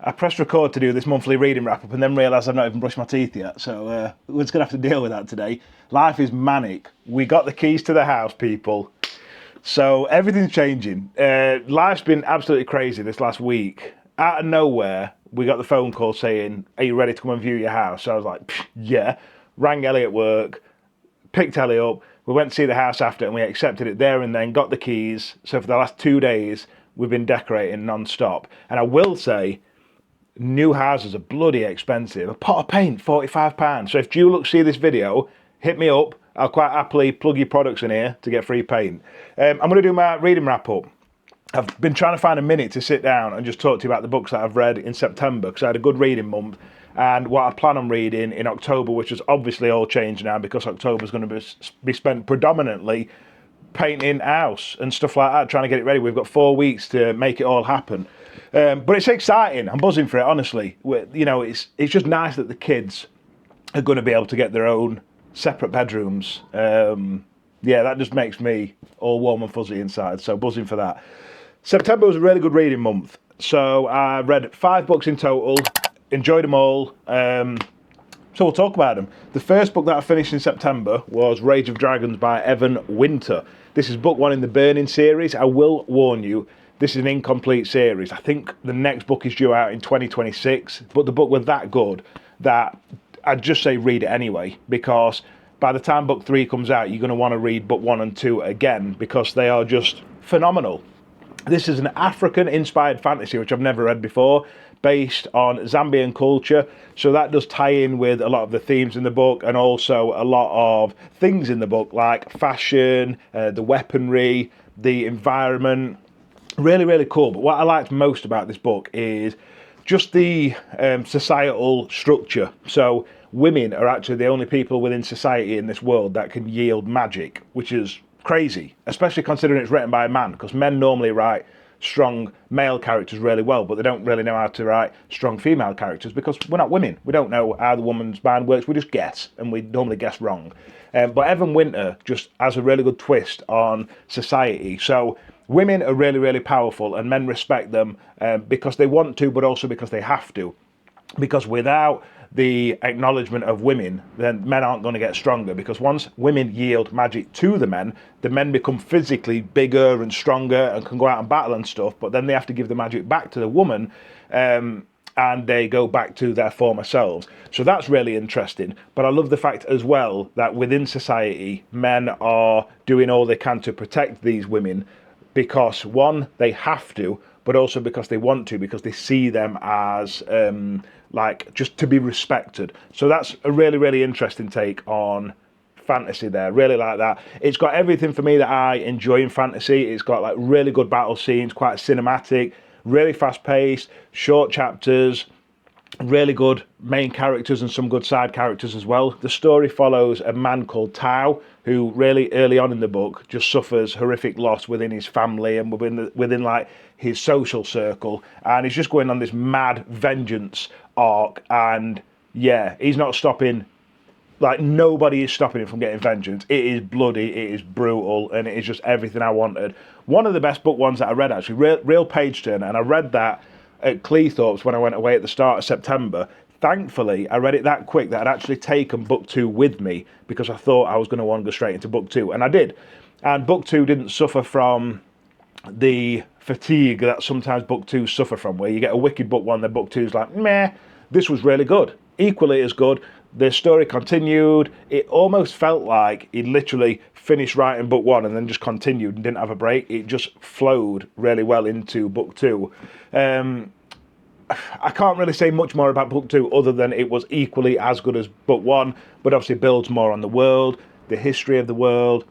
I pressed record to do this monthly reading wrap-up and then realised I've not even brushed my teeth yet, so we're just going to have to deal with that today. Life is manic. We got the keys to the house, people. So everything's changing. Life's been absolutely crazy this last week. Out of nowhere, we got the phone call saying, are you ready to come and view your house? So I was like, yeah. Rang Ellie at work, picked Ellie up. We went to see the house after and we accepted it there and then, got the keys. So for the last 2 days, we've been decorating non-stop. And I will say, new houses are bloody expensive. A pot of paint, £45. So if Dulux see this video, hit me up. I'll quite happily plug your products in here to get free paint. I'm going to do my reading wrap-up. I've been trying to find a minute to sit down and just talk to you about the books that I've read in September because I had a good reading month and what I plan on reading in October, which has obviously all changed now because October's going to be spent predominantly painting house and stuff like that, trying to get it ready. We've got 4 weeks to make it all happen. But it's exciting. I'm buzzing for it, honestly. It's just nice that the kids are going to be able to get their own separate bedrooms. That just makes me all warm and fuzzy inside, so buzzing for that. September was a really good reading month. So I read 5 books in total, enjoyed them all. So we'll talk about them. The first book that I finished in September was Rage of Dragons by Evan Winter. This is book 1 in the Burning series. I will warn you, this is an incomplete series. I think the next book is due out in 2026, but the book was that good that I'd just say read it anyway, because by the time book 3 comes out, you're going to want to read book 1 and 2 again, because they are just phenomenal. This is an African-inspired fantasy, which I've never read before, based on Zambian culture. So that does tie in with a lot of the themes in the book and also a lot of things in the book, like fashion, the weaponry, the environment. Really, really cool. But what I liked most about this book is just the societal structure. So women are actually the only people within society in this world that can yield magic, which is crazy, especially considering it's written by a man, because men normally write strong male characters really well, but they don't really know how to write strong female characters because we're not women. We don't know how the woman's mind works. We just guess, and we normally guess wrong. But Evan Winter just has a really good twist on society. So women are really, really powerful, and men respect them because they want to, but also because they have to. Because without the acknowledgement of women, then men aren't going to get stronger, because once women yield magic to the men become physically bigger and stronger and can go out and battle and stuff, but then they have to give the magic back to the woman and they go back to their former selves. So that's really interesting. But I love the fact as well that within society, men are doing all they can to protect these women because, one, they have to, but also because they want to, because they see them as just to be respected. So that's a really, really interesting take on fantasy there. Really like that. It's got everything for me that I enjoy in fantasy. It's got like really good battle scenes, quite cinematic, really fast paced, short chapters, really good main characters and some good side characters as well. The story follows a man called Tao, who really early on in the book just suffers horrific loss within his family and within like his social circle, and he's just going on this mad vengeance arc, and yeah, he's not stopping. Like, nobody is stopping him from getting vengeance. It is bloody, it is brutal, and it is just everything I wanted. One of the best book ones that I read, actually, real page turner, and I read that at Cleethorpes when I went away at the start of September. Thankfully, I read it that quick that I'd actually taken book 2 with me, because I thought I was going to want to go straight into book 2, and I did. And book 2 didn't suffer from the fatigue that sometimes book 2s suffer from, where you get a wicked book 1, then book 2's like, meh. This was really good. Equally as good. The story continued. It almost felt like he literally finished writing book 1 and then just continued and didn't have a break. It just flowed really well into book 2. I can't really say much more about book 2 other than it was equally as good as book 1, but obviously builds more on the world, the history of the world.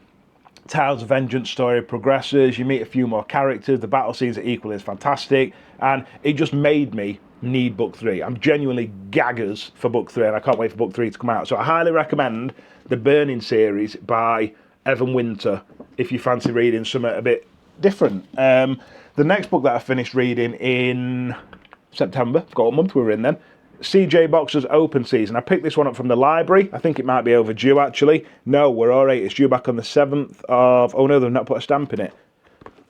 Tao's vengeance story progresses. You meet a few more characters. The battle scenes are equally as fantastic, and it just made me need book 3. I'm genuinely gaggers for book 3, and I can't wait for book 3 to come out. So I highly recommend the Burning series by Evan Winter if you fancy reading something a bit different. The next book that I finished reading in September, forgot what month we were in then, CJ Boxer's Open Season. I picked this one up from the library. I think it might be overdue, actually. No, we're all right. It's due back on the 7th of... Oh, no, they've not put a stamp in it.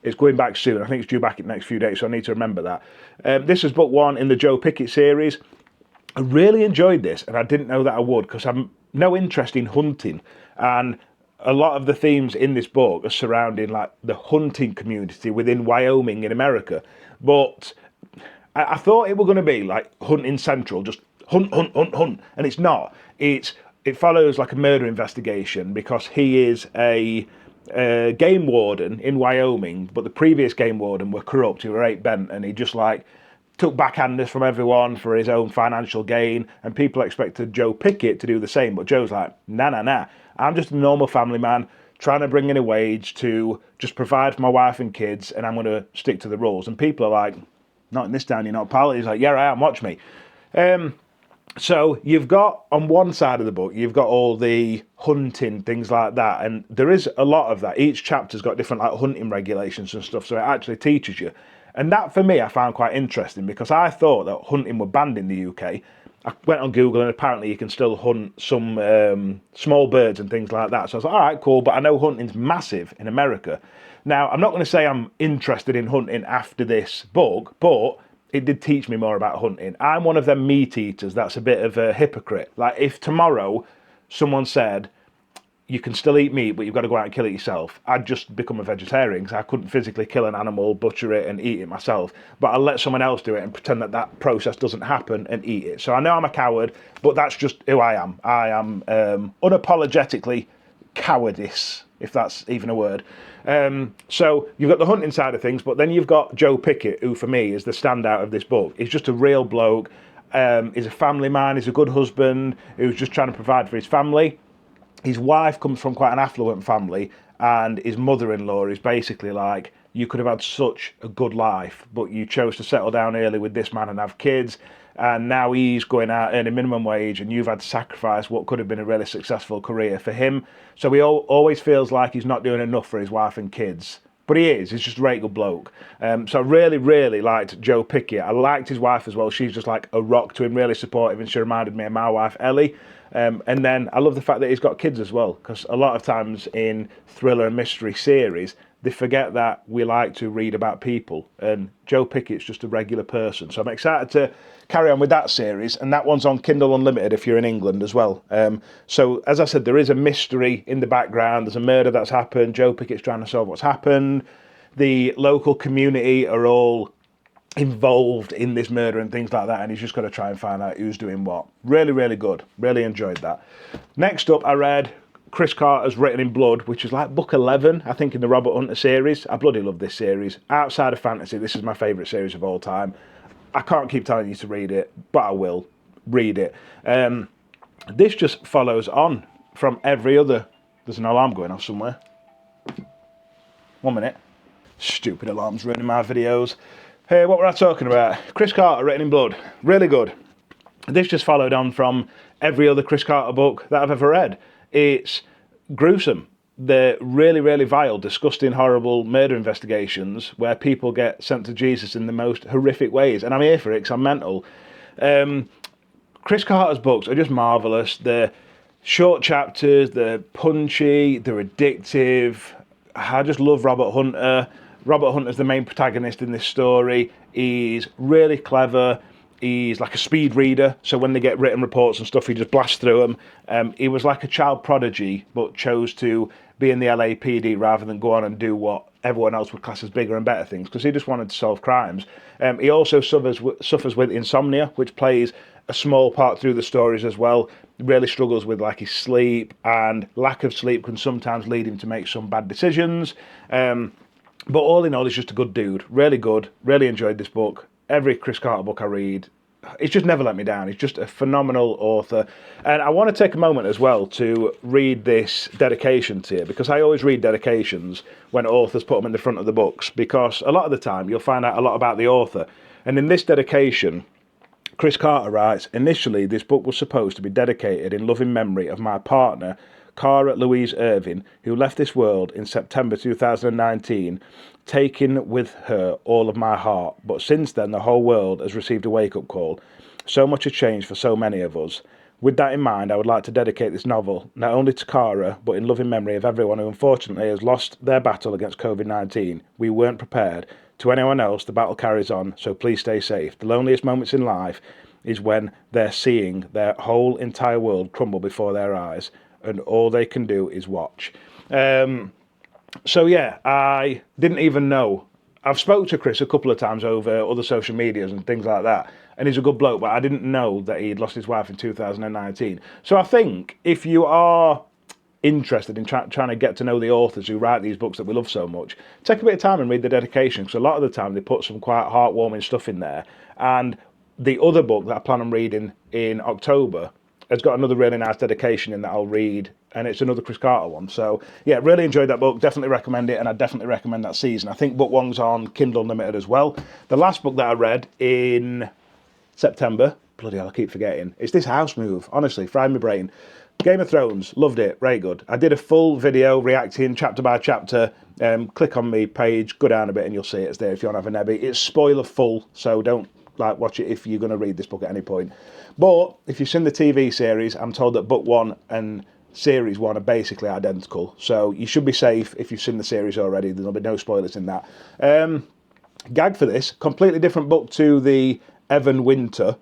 It's going back soon. I think it's due back in the next few days, so I need to remember that. This is book 1 in the Joe Pickett series. I really enjoyed this, and I didn't know that I would, because I'm no interest in hunting, and a lot of the themes in this book are surrounding like the hunting community within Wyoming in America. But I thought it were going to be like hunting central, just hunt, hunt, hunt, hunt, and it's not. It follows like a murder investigation, because he is a game warden in Wyoming, but the previous game warden were corrupt, he were 8 bent, and he just like took backhanders from everyone for his own financial gain, and people expected Joe Pickett to do the same, but Joe's like, nah, I'm just a normal family man trying to bring in a wage to just provide for my wife and kids, and I'm going to stick to the rules. And people are like, not in this town, you're not, pal. He's like, yeah, I am, watch me. So you've got, on one side of the book, you've got all the hunting, things like that, and there is a lot of that. Each chapter's got different like hunting regulations and stuff, so it actually teaches you. And that, for me, I found quite interesting, because I thought that hunting were banned in the UK. I went on Google, and apparently you can still hunt some small birds and things like that. So I was like, all right, cool, but I know hunting's massive in America. Now, I'm not going to say I'm interested in hunting after this book, but it did teach me more about hunting. I'm one of them meat eaters that's a bit of a hypocrite. Like, if tomorrow someone said, you can still eat meat, but you've got to go out and kill it yourself, I'd just become a vegetarian, because I couldn't physically kill an animal, butcher it and eat it myself. But I'll let someone else do it and pretend that that process doesn't happen and eat it. So I know I'm a coward, but that's just who I am. I am unapologetically cowardice, if that's even a word. So you've got the hunting side of things, but then you've got Joe Pickett, who for me is the standout of this book. He's just a real bloke. He's a family man. He's a good husband who's just trying to provide for his family. His wife comes from quite an affluent family, and his mother-in-law is basically like, you could have had such a good life, but you chose to settle down early with this man and have kids, and now he's going out earning minimum wage, and you've had to sacrifice what could have been a really successful career for him. So he always feels like he's not doing enough for his wife and kids. But he is. He's just a very good bloke. So I really, really liked Joe Pickett. I liked his wife as well. She's just like a rock to him, really supportive, and she reminded me of my wife, Ellie. And then I love the fact that he's got kids as well, because a lot of times in thriller and mystery series, they forget that we like to read about people, and Joe Pickett's just a regular person. So I'm excited to carry on with that series, and that one's on Kindle Unlimited if you're in England as well. So as I said, there is a mystery in the background. There's a murder that's happened. Joe Pickett's trying to solve what's happened. The local community are all involved in this murder and things like that, and he's just got to try and find out who's doing what. Really, really good. Really enjoyed that. Next up, I read Chris Carter's Written in Blood, which is like book 11, I think, in the Robert Hunter series. I bloody love this series. Outside of fantasy, this is my favourite series of all time. I can't keep telling you to read it, but I will read it. This just follows on from every other... There's an alarm going off somewhere. 1 minute. Stupid alarms ruining my videos. Hey, what were I talking about? Chris Carter, Written in Blood. Really good. This just followed on from every other Chris Carter book that I've ever read. It's gruesome. They're really, really vile, disgusting, horrible murder investigations where people get sent to Jesus in the most horrific ways. And I'm here for it because I'm mental. Chris Carter's books are just marvellous. They're short chapters, they're punchy, they're addictive. I just love Robert Hunter. Robert Hunter's the main protagonist in this story. He's really clever. He's like a speed reader, so when they get written reports and stuff, he just blasts through them. He was like a child prodigy, but chose to be in the LAPD rather than go on and do what everyone else would class as bigger and better things, because he just wanted to solve crimes. He also suffers with insomnia, which plays a small part through the stories as well. He really struggles with like his sleep, and lack of sleep can sometimes lead him to make some bad decisions. But all in all, he's just a good dude. Really good. Really enjoyed this book. Every Chris Carter book I read, it's just never let me down. He's just a phenomenal author. And I want to take a moment as well to read this dedication to you, because I always read dedications when authors put them in the front of the books, because a lot of the time you'll find out a lot about the author. And in this dedication, Chris Carter writes, "Initially, this book was supposed to be dedicated in loving memory of my partner, Cara Louise Irving, who left this world in September 2019, taking with her all of my heart. But since then, the whole world has received a wake-up call. So much has changed for so many of us. With that in mind, I would like to dedicate this novel not only to Cara, but in loving memory of everyone who unfortunately has lost their battle against COVID-19. We weren't prepared. To anyone else, the battle carries on, so please stay safe. The loneliest moments in life is when they're seeing their whole entire world crumble before their eyes, and all they can do is watch. So yeah, I didn't even know. I've spoke to Chris a couple of times over other social medias and things like that, and he's a good bloke, but I didn't know that he'd lost his wife in 2019. So I think if you are interested in trying to get to know the authors who write these books that we love so much, take a bit of time and read the dedication, because a lot of the time they put some quite heartwarming stuff in there. And the other book that I plan on reading in October has got another really nice dedication in that I'll read, and it's another Chris Carter one. So yeah, really enjoyed that book, definitely recommend it, and I definitely recommend that season. I think book one's on Kindle Unlimited as well. The last book that I read in September, bloody hell, I keep forgetting, it's this house move, honestly, fried my brain. Game of Thrones, loved it, very good. I did a full video reacting chapter by chapter. Click on my page, go down a bit and you'll see it's there if you want to have a nebby. It's spoiler full, so don't watch it if you're going to read this book at any point. But if you've seen the TV series, I'm told that book one and series one are basically identical. So you should be safe if you've seen the series already. There'll be no spoilers in that. Gag for this, completely different book to the Evan Winter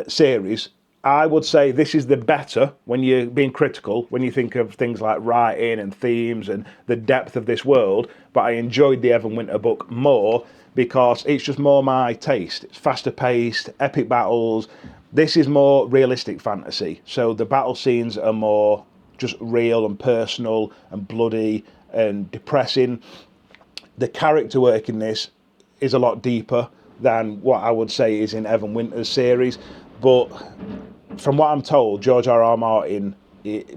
series. I would say this is the better, when you're being critical, when you think of things like writing and themes and the depth of this world. But I enjoyed the Evan Winter book more because it's just more my taste. It's faster paced, epic battles. This is more realistic fantasy. So the battle scenes are more just real and personal and bloody and depressing. The character work in this is a lot deeper than what I would say is in Evan Winter's series. But from what I'm told, George R.R. Martin,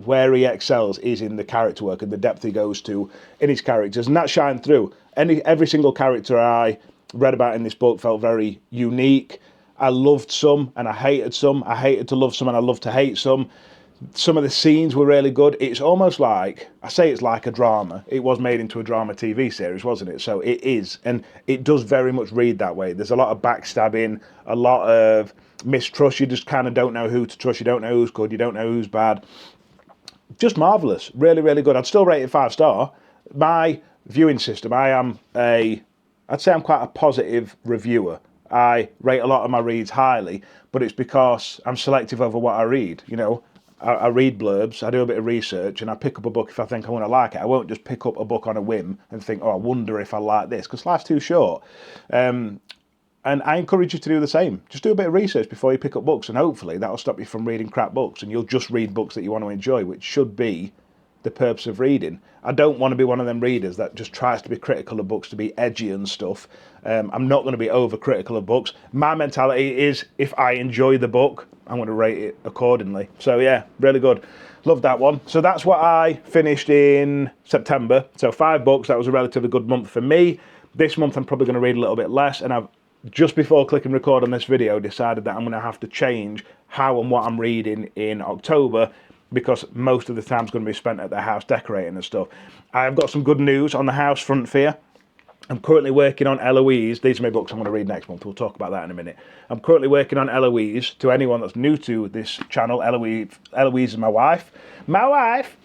where he excels is in the character work and the depth he goes to in his characters, and that shined through. Every single character I read about in this book felt very unique. I loved some and I hated some. I hated to love some and I loved to hate some. Some of the scenes were really good. It's almost like, I say it's like a drama. It was made into a drama TV series, wasn't it? So it is, and it does very much read that way. There's a lot of backstabbing, a lot of mistrust. You just kind of don't know who to trust. You don't know who's good. You don't know who's bad. Just marvellous. Really, really good. I'd still rate it 5-star. My viewing system, I'd say I'm quite a positive reviewer. I rate a lot of my reads highly, but it's because I'm selective over what I read. You know, I read blurbs, I do a bit of research, and I pick up a book if I think I want to like it. I won't just pick up a book on a whim and think, oh, I wonder if I like this, because life's too short. And I encourage you to do the same. Just do a bit of research before you pick up books, and hopefully that'll stop you from reading crap books, and you'll just read books that you want to enjoy, which should be the purpose of reading. I don't want to be one of them readers that just tries to be critical of books to be edgy and stuff. I'm not going to be overcritical of books. My mentality is, if I enjoy the book, I'm going to rate it accordingly. So yeah, really good. Love that one. So that's what I finished in September. So 5 books. That was a relatively good month for me. This month I'm probably going to read a little bit less, and I've just before clicking record on this video decided that I'm going to have to change how and what I'm reading in October, because most of the time's going to be spent at the house decorating and stuff. I've got some good news on the house front for you. I'm currently working on Eloise. These are my books I'm going to read next month. We'll talk about that in a minute. I'm currently working on Eloise. To anyone that's new to this channel, Eloise is my wife. My wife!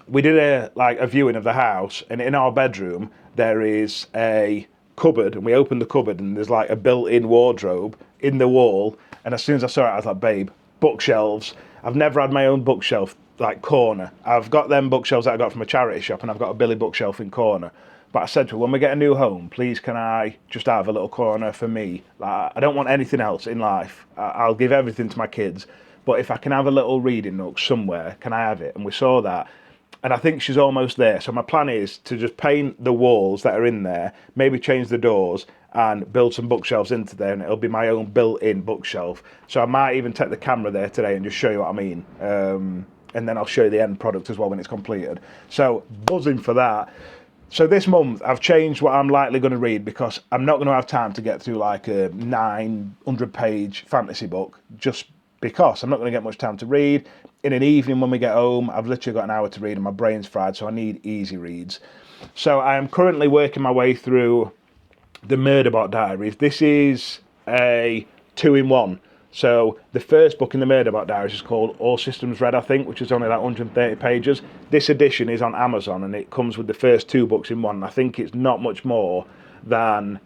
We did a viewing of the house, and in our bedroom there is a cupboard, and we opened the cupboard and there's like a built-in wardrobe in the wall, and as soon as I saw it I was like, babe, bookshelves. I've never had my own bookshelf like corner. I've got them bookshelves that I got from a charity shop, and I've got a Billy bookshelf in corner. But I said to her, when we get a new home, please can I just have a little corner for me? Like, I don't want anything else in life. I'll give everything to my kids, but if I can have a little reading nook somewhere, can I have it? And we saw that, and I think she's almost there. So my plan is to just paint the walls that are in there, maybe change the doors, and build some bookshelves into there, and it'll be my own built-in bookshelf. So I might even take the camera there today and just show you what I mean. And then I'll show you the end product as well when it's completed. So buzzing for that. So this month I've changed what I'm likely going to read, because I'm not going to have time to get through like a 900-page fantasy book, just because I'm not going to get much time to read. In an evening when we get home, I've literally got an hour to read and my brain's fried, so I need easy reads. So I am currently working my way through the Murderbot Diaries. This is a 2-in-1. So the first book in the Murderbot Diaries is called All Systems Red, I think, which is only like 130 pages. This edition is on Amazon, and it comes with the first 2 books in one. I think it's not much more than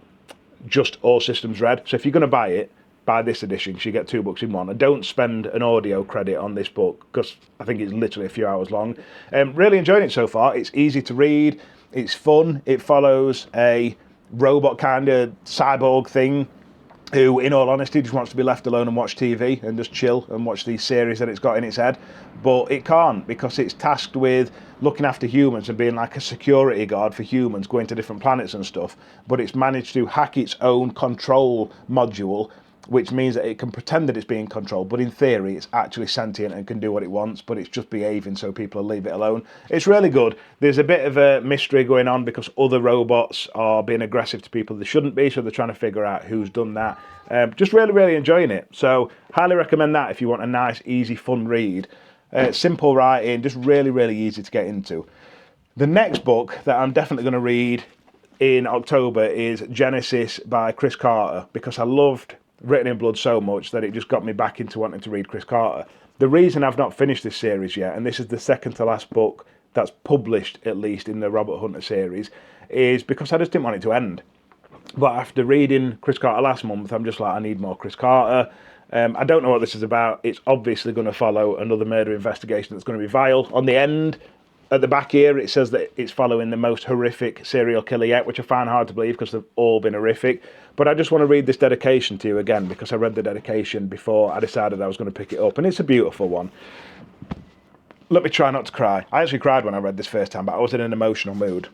just All Systems Red. So if you're going to buy it, buy this edition, because you get 2 books in one. And don't spend an audio credit on this book, because I think it's literally a few hours long. Really enjoying it so far. It's easy to read. It's fun. It follows a robot kind of cyborg thing who, in all honesty, just wants to be left alone and watch TV and just chill and watch these series that it's got in its head. But it can't, because it's tasked with looking after humans and being like a security guard for humans going to different planets and stuff. But it's managed to hack its own control module, which means that it can pretend that it's being controlled, but in theory it's actually sentient and can do what it wants, but it's just behaving so people will leave it alone. It's really good. There's a bit of a mystery going on because other robots are being aggressive to people they shouldn't be, so they're trying to figure out who's done that. Just really enjoying it. So highly recommend that if you want a nice, easy, fun read. Simple writing, just really easy to get into. The next book that I'm definitely going to read in October is Genesis by Chris Carter, because I loved Written in Blood so much that it just got me back into wanting to read Chris Carter. The reason I've not finished this series yet, and this is the second to last book that's published, at least in the Robert Hunter series, is because I just didn't want it to end. But after reading Chris Carter last month, I'm just like, I need more Chris Carter. I don't know what this is about. It's obviously going to follow another murder investigation that's going to be vile. On the end, at the back here, it says that it's following the most horrific serial killer yet, which I find hard to believe because they've all been horrific. But I just want to read this dedication to you again, because I read the dedication before I decided I was going to pick it up, and it's a beautiful one. Let me try not to cry. I actually cried when I read this first time, but I was in an emotional mood.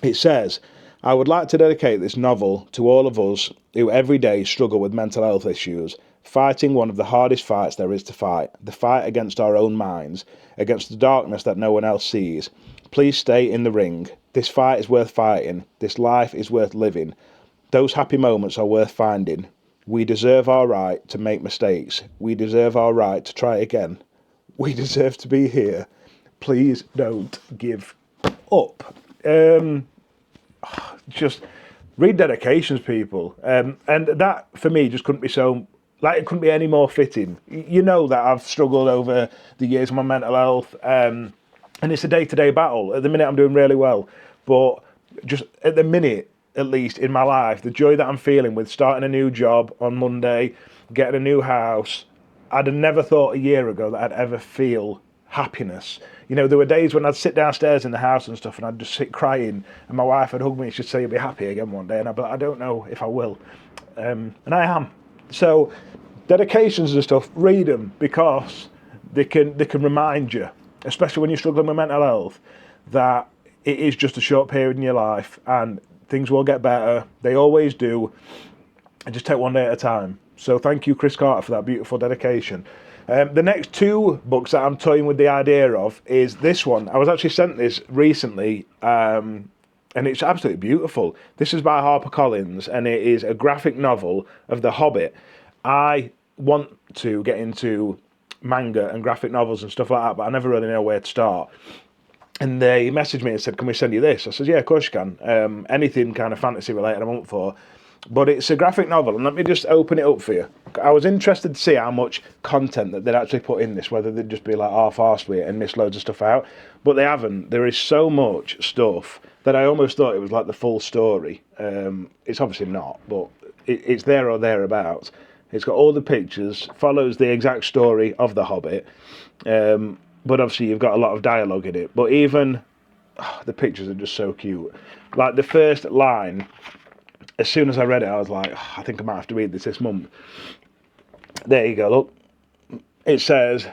It says, I would like to dedicate this novel to all of us who every day struggle with mental health issues, fighting one of the hardest fights there is to fight, the fight against our own minds, against the darkness that no one else sees. Please stay in the ring. This fight is worth fighting. This life is worth living. Those happy moments are worth finding. We deserve our right to make mistakes. We deserve our right to try again. We deserve to be here. Please don't give up. Just read dedications, people. And that, for me, just couldn't be so... Like, it couldn't be any more fitting. You know that I've struggled over the years with my mental health, and it's a day-to-day battle. At the minute, I'm doing really well. But just at the minute, at least in my life, the joy that I'm feeling with starting a new job on Monday, getting a new house, I'd have never thought a year ago that I'd ever feel happiness. You know, there were days when I'd sit downstairs in the house and stuff, and I'd just sit crying, and my wife would hug me and she'd say, you'll be happy again one day, and I'd be like, I don't know if I will. And I am. So dedications and stuff, read them, because they can remind you, especially when you're struggling with mental health, that it is just a short period in your life and things will get better. They always do. And just take one day at a time. So thank you, Chris Carter, for that beautiful dedication. The next 2 books that I'm toying with the idea of is this one. I was actually sent this recently, and it's absolutely beautiful. This is by HarperCollins, and it is a graphic novel of The Hobbit. I want to get into manga and graphic novels and stuff like that, but I never really know where to start. And they messaged me and said, can we send you this? I said, yeah, of course you can. Anything kind of fantasy related I'm up for. But it's a graphic novel, and let me just open it up for you. I was interested to see how much content that they'd actually put in this, whether they'd just be like half-arsed with it and miss loads of stuff out. But they haven't. There is so much stuff that I almost thought it was like the full story. It's obviously not, but it's there or thereabouts. It's got all the pictures, follows the exact story of The Hobbit, but obviously you've got a lot of dialogue in it. But even the pictures are just so cute. Like the first line, as soon as I read it, I was like, I think I might have to read this month. There you go, look. It says,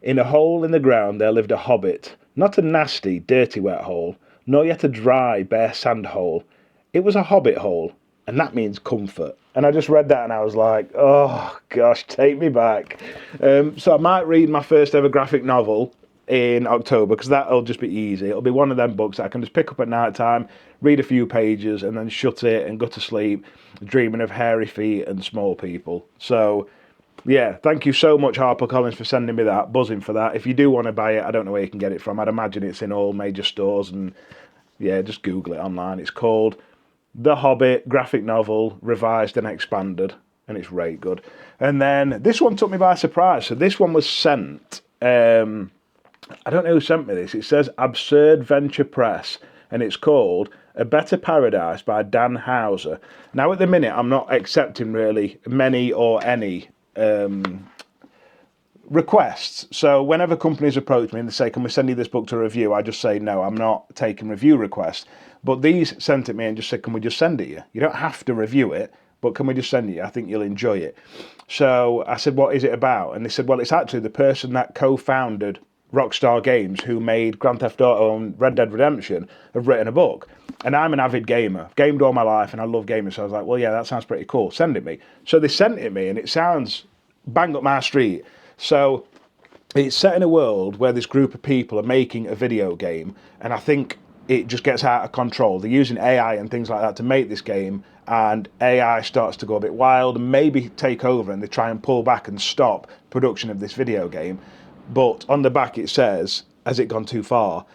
in a hole in the ground there lived a hobbit, not a nasty, dirty, wet hole, nor yet a dry, bare sand hole. It was a hobbit hole, and that means comfort. And I just read that and I was like, oh gosh, take me back. So I might read my first ever graphic novel in October, because that'll just be easy. It'll be one of them books that I can just pick up at night time, read a few pages, and then shut it and go to sleep, dreaming of hairy feet and small people. So yeah, thank you so much, HarperCollins, for sending me that. Buzzing for that. If you do want to buy it, I don't know where you can get it from. I'd imagine it's in all major stores, and yeah, just Google it online. It's called The Hobbit graphic novel, revised and expanded. and it's right good. And then this one took me by surprise. So this one was sent. I don't know who sent me this. It says Absurd Venture Press, and it's called A Better Paradise by Dan Houser. Now, at the minute, I'm not accepting really many or any requests. So whenever companies approach me and they say, can we send you this book to review? I just say, no, I'm not taking review requests. But these sent it me and just said, can we just send it you? You don't have to review it, but can we just send it you? I think you'll enjoy it. So I said, what is it about? And they said, well, it's actually the person that co-founded Rockstar Games, who made Grand Theft Auto and Red Dead Redemption, have written a book. And I'm an avid gamer. I've gamed all my life and I love gaming. So I was like, well, yeah, that sounds pretty cool. Send it me. So they sent it me and it sounds bang up my street. So it's set in a world where this group of people are making a video game, and I think it just gets out of control. They're using AI and things like that to make this game, and AI starts to go a bit wild and maybe take over, and they try and pull back and stop production of this video game. But on the back it says, has it gone too far?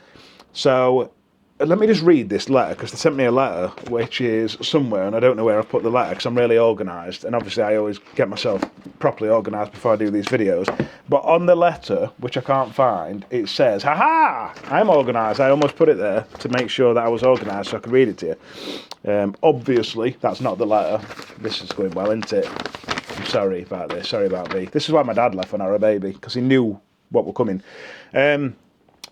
So let me just read this letter, because they sent me a letter which is somewhere, and I don't know where I've put the letter because I'm really organised, and obviously I always get myself properly organised before I do these videos. But on the letter, which I can't find, it says, haha, I'm organised. I almost put it there to make sure that I was organised so I could read it to you. Obviously, that's not the letter. This is going well, isn't it? I'm sorry about this. Sorry about me. This is why my dad left when I was a baby, because he knew what were coming.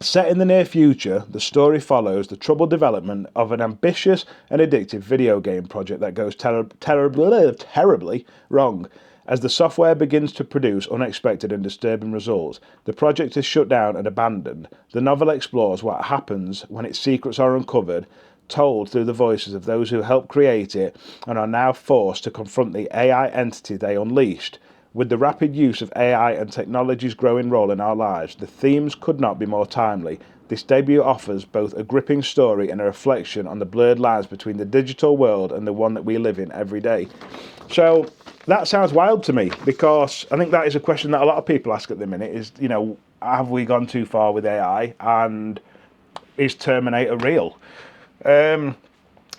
Set in the near future, the story follows the troubled development of an ambitious and addictive video game project that goes terribly wrong. As the software begins to produce unexpected and disturbing results, the project is shut down and abandoned. The novel explores what happens when its secrets are uncovered, told through the voices of those who helped create it and are now forced to confront the AI entity they unleashed. With the rapid use of AI and technology's growing role in our lives, the themes could not be more timely. This debut offers both a gripping story and a reflection on the blurred lines between the digital world and the one that we live in every day. So that sounds wild to me, because I think that is a question that a lot of people ask at the minute is, you know, have we gone too far with AI, and is Terminator real?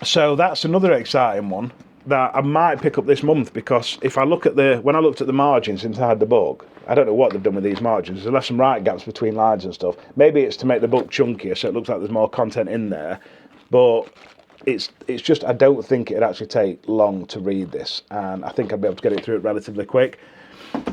So that's another exciting one that I might pick up this month, because if I look at when I looked at the margins inside the book, I don't know what they've done with these margins. There's left some right gaps between lines and stuff. Maybe it's to make the book chunkier so it looks like there's more content in there, but it's just, I don't think it'd actually take long to read this, and I think I'd be able to get it through it relatively quick.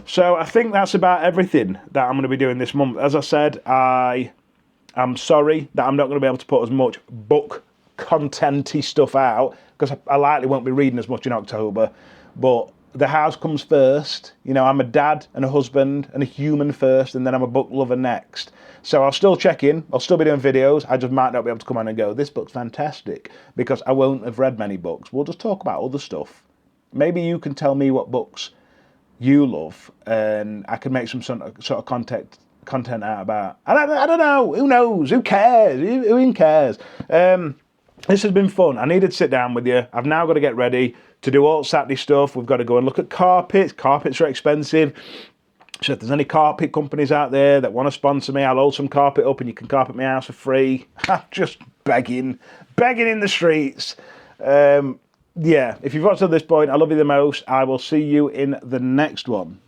So I think that's about everything that I'm going to be doing this month. As I said, I'm sorry that I'm not going to be able to put as much book content-y stuff out, because I likely won't be reading as much in October, but the house comes first. You know, I'm a dad and a husband and a human first, and then I'm a book lover next. So I'll still check in, I'll still be doing videos, I just might not be able to come on and go, this book's fantastic, because I won't have read many books. We'll just talk about other stuff. Maybe you can tell me what books you love, and I can make some sort of content out about. I don't know, who knows, who cares, who cares? This has been fun. I needed to sit down with you. I've now got to get ready to do all Saturday stuff. We've got to go and look at carpets. Carpets are expensive. So if there's any carpet companies out there that want to sponsor me, I'll hold some carpet up and you can carpet my house for free. I'm just begging in the streets. Yeah, if you've watched to this point, I love you the most. I will see you in the next one.